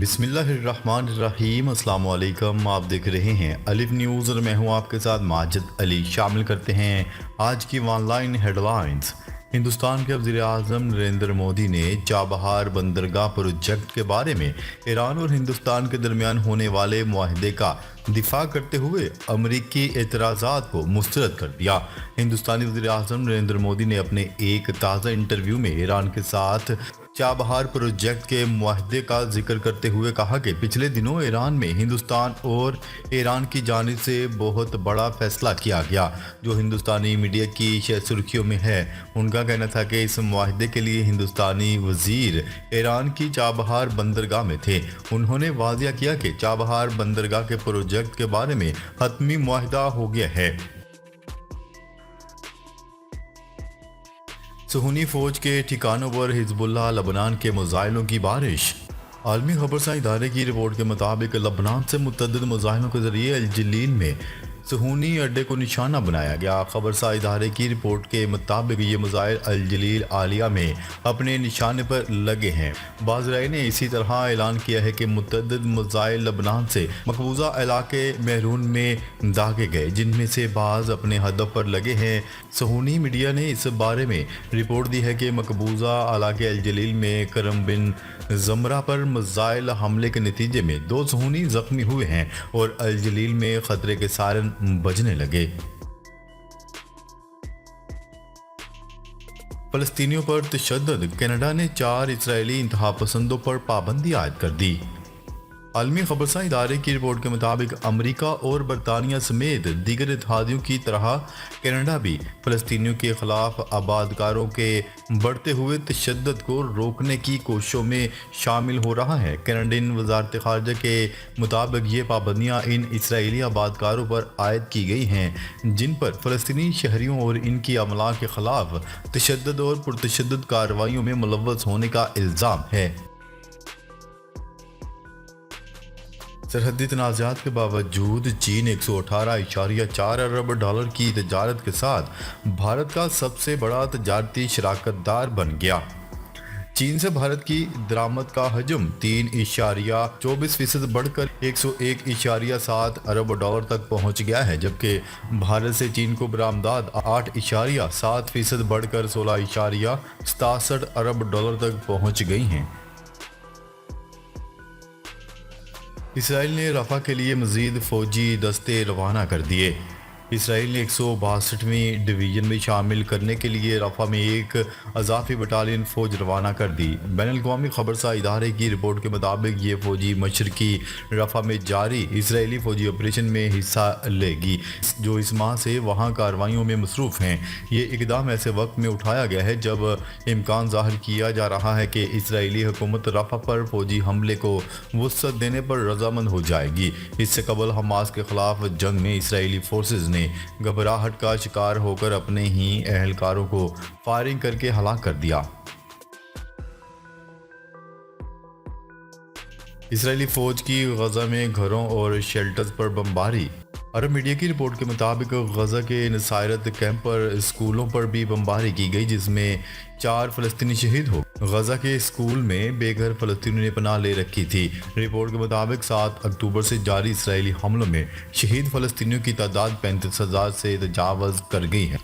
بسم اللہ الرحمن الرحیم۔ السلام علیکم، آپ دیکھ رہے ہیں الف نیوز اور میں ہوں آپ کے ساتھ ماجد علی۔ شامل کرتے ہیں آج کی online headlines. Hindustan کے وزیر اعظم نریندر مودی نے چابہار بندرگاہ پروجیکٹ کے بارے میں ایران اور ہندوستان کے درمیان ہونے والے معاہدے کا دفاع کرتے ہوئے امریکی اعتراضات کو مسترد کر دیا۔ ہندوستانی وزیر اعظم نریندر مودی نے اپنے ایک تازہ انٹرویو میں ایران کے ساتھ چابہار پروجیکٹ کے معاہدے کا ذکر کرتے ہوئے کہا کہ پچھلے دنوں ایران میں ہندوستان اور ایران کی جانب سے بہت بڑا فیصلہ کیا گیا جو ہندوستانی میڈیا کی سرخیوں میں ہے۔ ان کا کہنا تھا کہ اس معاہدے کے لیے ہندوستانی وزیر ایران کی چابہار بندرگاہ میں تھے۔ انہوں نے واضح کیا کہ چابہار بندرگاہ کے پروجیکٹ کے بارے میں حتمی معاہدہ ہو گیا ہے۔ صہیونی فوج کے ٹھکانوں پر حزب اللہ لبنان کے میزائلوں کی بارش۔ عالمی خبرساں ادارے کی رپورٹ کے مطابق لبنان سے متعدد میزائلوں کے ذریعے الجلین میں صہیونی اڈے کو نشانہ بنایا گیا۔ خبرساں ادارے کی رپورٹ کے مطابق یہ میزائل الجلیل عالیہ میں اپنے نشانے پر لگے ہیں۔ بعض رائے نے اسی طرح اعلان کیا ہے کہ متعدد میزائل لبنان سے مقبوضہ علاقے میرون میں داغے گئے، جن میں سے بعض اپنے ہدف پر لگے ہیں۔ صہیونی میڈیا نے اس بارے میں رپورٹ دی ہے کہ مقبوضہ علاقے الجلیل میں کرم بن زمرہ پر میزائل حملے کے نتیجے میں 2 صہیونی زخمی ہوئے ہیں اور الجلیل میں خطرے کے سائرن بجنے لگے۔ فلسطینیوں پر تشدد۔ کینیڈا نے 4 اسرائیلی انتہا پسندوں پر پابندی عائد کر دی۔ عالمی خبرساں ادارے کی رپورٹ کے مطابق امریکہ اور برطانیہ سمیت دیگر اتحادیوں کی طرح کینیڈا بھی فلسطینیوں کے خلاف آبادکاروں کے بڑھتے ہوئے تشدد کو روکنے کی کوششوں میں شامل ہو رہا ہے۔ کینیڈین وزارت خارجہ کے مطابق یہ پابندیاں ان اسرائیلی آبادکاروں پر عائد کی گئی ہیں جن پر فلسطینی شہریوں اور ان کی املاک کے خلاف تشدد اور پرتشدد کارروائیوں میں ملوث ہونے کا الزام ہے۔ سرحدی تنازعات کے باوجود چین 118.4 ارب ڈالر کی تجارت کے ساتھ بھارت کا سب سے بڑا تجارتی شراکت دار بن گیا۔ چین سے بھارت کی درآمد کا حجم 3.24% بڑھ کر 101.7 ارب ڈالر تک پہنچ گیا ہے، جبکہ بھارت سے چین کو برآمدات 8.7% بڑھ کر 16.67 ارب ڈالر تک پہنچ گئی ہیں۔ اسرائیل نے رفح کے لیے مزید فوجی دستے روانہ کر دیے۔ اسرائیل نے 162ویں ڈویژن میں شامل کرنے کے لیے رفح میں ایک اضافی بٹالین فوج روانہ کر دی۔ بین الاقوامی خبرساں ادارے کی رپورٹ کے مطابق یہ فوجی مشرقی رفح میں جاری اسرائیلی فوجی آپریشن میں حصہ لے گی جو اس ماہ سے وہاں کارروائیوں میں مصروف ہیں۔ یہ اقدام ایسے وقت میں اٹھایا گیا ہے جب امکان ظاہر کیا جا رہا ہے کہ اسرائیلی حکومت رفح پر فوجی حملے کو وسعت دینے پر رضامند ہو جائے گی۔ اس سے قبل حماس کے خلاف جنگ میں اسرائیلی فورسز نے گھبراہٹ کا شکار ہو کر اپنے ہی اہلکاروں کو فائرنگ کر کے ہلاک کر دیا۔ اسرائیلی فوج کی غزہ میں گھروں اور شیلٹرز پر بمباری۔ عرب میڈیا کی رپورٹ کے مطابق غزہ کے نصیرت کیمپ پر اسکولوں پر بھی بمباری کی گئی جس میں 4 فلسطینی شہید ہو گئے۔ غزہ کے اسکول میں بے گھر فلسطینیوں نے پناہ لے رکھی تھی۔ رپورٹ کے مطابق 7 اکتوبر سے جاری اسرائیلی حملوں میں شہید فلسطینیوں کی تعداد 35,000 سے تجاوز کر گئی ہے۔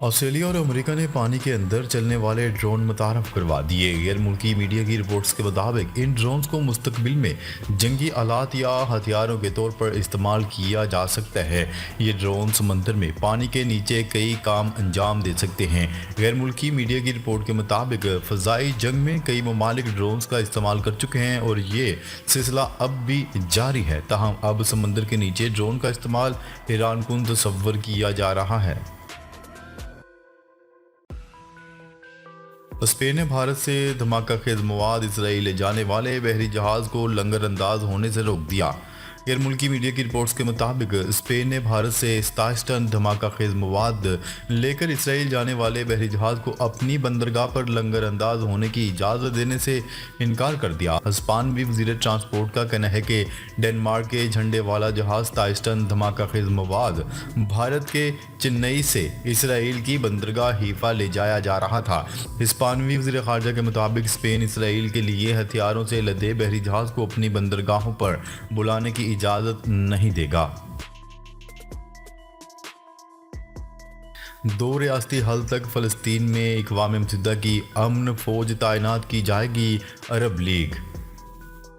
آسٹریلیا اور امریکہ نے پانی کے اندر چلنے والے ڈرون متعارف کروا دیے۔ غیر ملکی میڈیا کی رپورٹس کے مطابق ان ڈرونز کو مستقبل میں جنگی آلات یا ہتھیاروں کے طور پر استعمال کیا جا سکتا ہے۔ یہ ڈرون سمندر میں پانی کے نیچے کئی کام انجام دے سکتے ہیں۔ غیر ملکی میڈیا کی رپورٹ کے مطابق فضائی جنگ میں کئی ممالک ڈرونز کا استعمال کر چکے ہیں اور یہ سلسلہ اب بھی جاری ہے، تاہم اب سمندر کے نیچے ڈرون کا استعمال حیران کن تصور کیا جا رہا ہے۔ اسپین نے بھارت سے دھماکہ خیز مواد اسرائیل لے جانے والے بحری جہاز کو لنگر انداز ہونے سے روک دیا۔ غیر ملکی میڈیا کی رپورٹس کے مطابق اسپین نے بھارت سے 27 ٹن دھماکہ خیز مواد لے کر اسرائیل جانے والے بحری جہاز کو اپنی بندرگاہ پر لنگر انداز ہونے کی اجازت دینے سے انکار کر دیا۔ ہسپانوی وزیر ٹرانسپورٹ کا کہنا ہے کہ ڈنمارک کے جھنڈے والا جہاز 27 ٹن دھماکہ خیز مواد بھارت کے چنئی سے اسرائیل کی بندرگاہ حیفا لے جایا جا رہا تھا۔ ہسپانوی وزیر خارجہ کے مطابق اسپین اسرائیل کے لیے ہتھیاروں سے لدے بحری جہاز کو اپنی بندرگاہوں پر بلانے کی اجازت نہیں دے گا۔ 2 ریاستی حل تک فلسطین میں اقوام متحدہ کی امن فوج تعینات کی جائے گی۔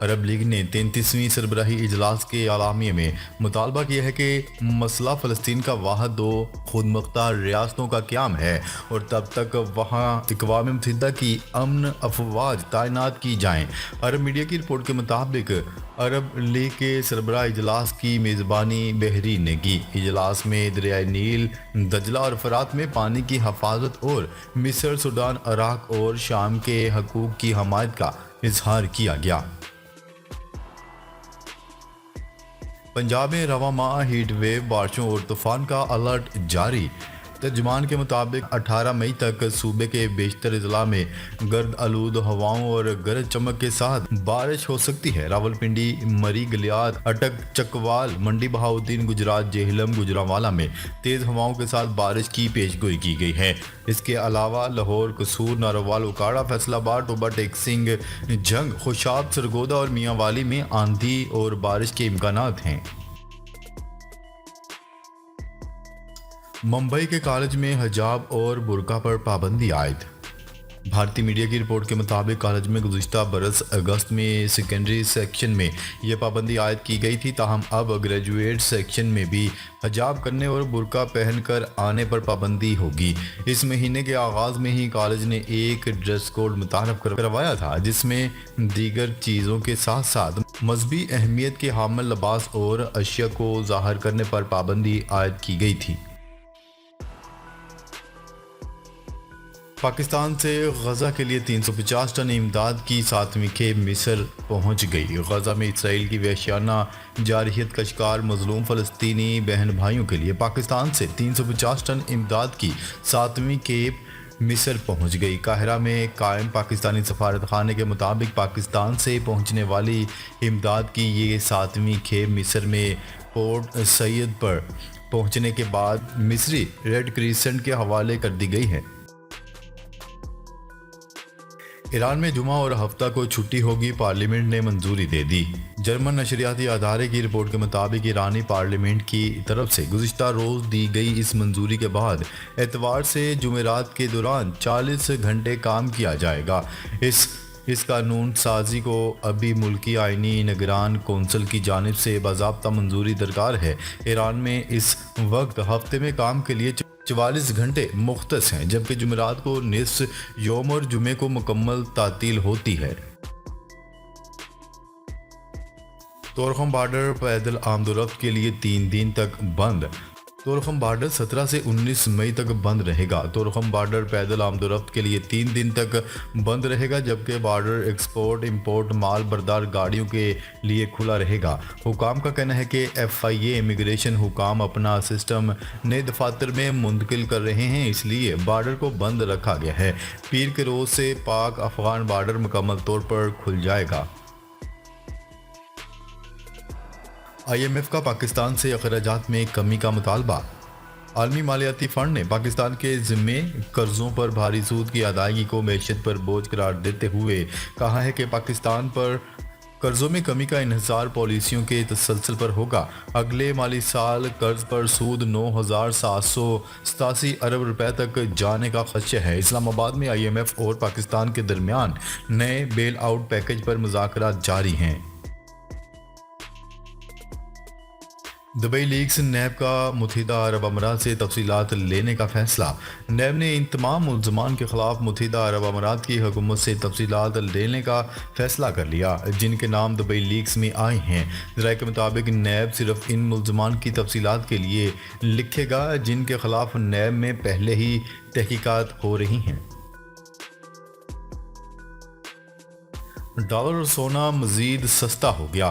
عرب لیگ نے 33ویں سربراہی اجلاس کے اعلامیے میں مطالبہ کیا ہے کہ مسئلہ فلسطین کا واحد 2 خود مختار ریاستوں کا قیام ہے اور تب تک وہاں اقوام متحدہ کی امن افواج تعینات کی جائیں۔ عرب میڈیا کی رپورٹ کے مطابق عرب لیگ کے سربراہ اجلاس کی میزبانی بحرین نے کی۔ اجلاس میں دریائے نیل، دجلہ اور فرات میں پانی کی حفاظت اور مصر، سوڈان، عراق اور شام کے حقوق کی حمایت کا اظہار کیا گیا۔ پنجاب میں رواں ماہ ہیٹ ویو، بارشوں اور طوفان کا الرٹ جاری۔ ترجمان کے مطابق 18 مئی تک صوبے کے بیشتر اضلاع میں گرد آلود ہواؤں اور گرج چمک کے ساتھ بارش ہو سکتی ہے۔ راولپنڈی، مری، گلیات، اٹک، چکوال، منڈی بہاؤدین، گجرات، جہلم، گوجرانوالا میں تیز ہواؤں کے ساتھ بارش کی پیشگوئی کی گئی ہے۔ اس کے علاوہ لاہور، قصور، ناروال، اوکاڑہ، فیصل آباد، ٹوبہ ٹیک سنگھ، جھنگ، خوشاب، سرگودا اور میاں والی میں آندھی اور بارش کے امکانات ہیں۔ ممبئی کے کالج میں حجاب اور برقع پر پابندی عائد۔ بھارتی میڈیا کی رپورٹ کے مطابق کالج میں گزشتہ برس اگست میں سیکنڈری سیکشن میں یہ پابندی عائد کی گئی تھی، تاہم اب گریجویٹ سیکشن میں بھی حجاب کرنے اور برقع پہن کر آنے پر پابندی ہوگی۔ اس مہینے کے آغاز میں ہی کالج نے ایک ڈریس کوڈ متعارف کروایا تھا جس میں دیگر چیزوں کے ساتھ ساتھ مذہبی اہمیت کے حامل لباس اور اشیاء کو ظاہر کرنے پر پابندی عائد کی گئی تھی۔ پاکستان سے غزہ کے لیے 350 ٹن امداد کی 7ویں کھیپ مصر پہنچ گئی۔ غزہ میں اسرائیل کی وحشیانہ جارحیت کا شکار مظلوم فلسطینی بہن بھائیوں کے لیے پاکستان سے 350 ٹن امداد کی 7ویں کھیپ مصر پہنچ گئی۔ قاہرہ میں قائم پاکستانی سفارت خانے کے مطابق پاکستان سے پہنچنے والی امداد کی یہ 7ویں کھیپ مصر میں پورٹ سعید پر پہنچنے کے بعد مصری ریڈ کریسنٹ کے حوالے کر دی گئی ہے۔ ایران میں جمعہ اور ہفتہ کو چھٹی ہوگی، پارلیمنٹ نے منظوری دے دی۔ جرمن نشریاتی ادارے کی رپورٹ کے مطابق ایرانی پارلیمنٹ کی طرف سے گزشتہ روز دی گئی اس منظوری کے بعد اتوار سے جمعرات کے دوران 40 گھنٹے کام کیا جائے گا۔ اس قانون سازی کو ابھی ملکی آئینی نگران کونسل کی جانب سے باضابطہ منظوری درکار ہے۔ ایران میں اس وقت ہفتے میں کام کے لیے 44 گھنٹے مختص ہیں، جبکہ جمعرات کو نصف یوم اور جمعے کو مکمل تعطیل ہوتی ہے۔ طورخم بارڈر پیدل آمد و رفت کے لیے 3 دن تک بند۔ طورخم بارڈر 17 سے 19 مئی تک بند رہے گا۔ طورخم بارڈر پیدل آمد و رفت کے لیے 3 دن تک بند رہے گا، جبکہ بارڈر ایکسپورٹ امپورٹ مال بردار گاڑیوں کے لیے کھلا رہے گا۔ حکام کا کہنا ہے کہ FIA امیگریشن حکام اپنا سسٹم نئے دفاتر میں منتقل کر رہے ہیں، اس لیے بارڈر کو بند رکھا گیا ہے۔ پیر کے روز سے پاک افغان بارڈر مکمل طور پر کھل جائے گا۔ IMF کا پاکستان سے اخراجات میں کمی کا مطالبہ۔ عالمی مالیاتی فنڈ نے پاکستان کے ذمے قرضوں پر بھاری سود کی ادائیگی کو معیشت پر بوجھ قرار دیتے ہوئے کہا ہے کہ پاکستان پر قرضوں میں کمی کا انحصار پالیسیوں کے تسلسل پر ہوگا۔ اگلے مالی سال قرض پر سود 9,787 ارب روپے تک جانے کا خدشہ ہے۔ اسلام آباد میں IMF اور پاکستان کے درمیان نئے بیل آؤٹ پیکج پر مذاکرات جاری ہیں۔ دبئی لیگز نیب کا متحدہ عرب امارات سے تفصیلات لینے کا فیصلہ۔ نیب نے ان تمام ملزمان کے خلاف متحدہ عرب امارات کی حکومت سے تفصیلات لینے کا فیصلہ کر لیا جن کے نام دبئی لیگز میں آئے ہیں۔ ذرائع کے مطابق نیب صرف ان ملزمان کی تفصیلات کے لیے لکھے گا جن کے خلاف نیب میں پہلے ہی تحقیقات ہو رہی ہیں۔ ڈالر اور سونا مزید سستا ہو گیا۔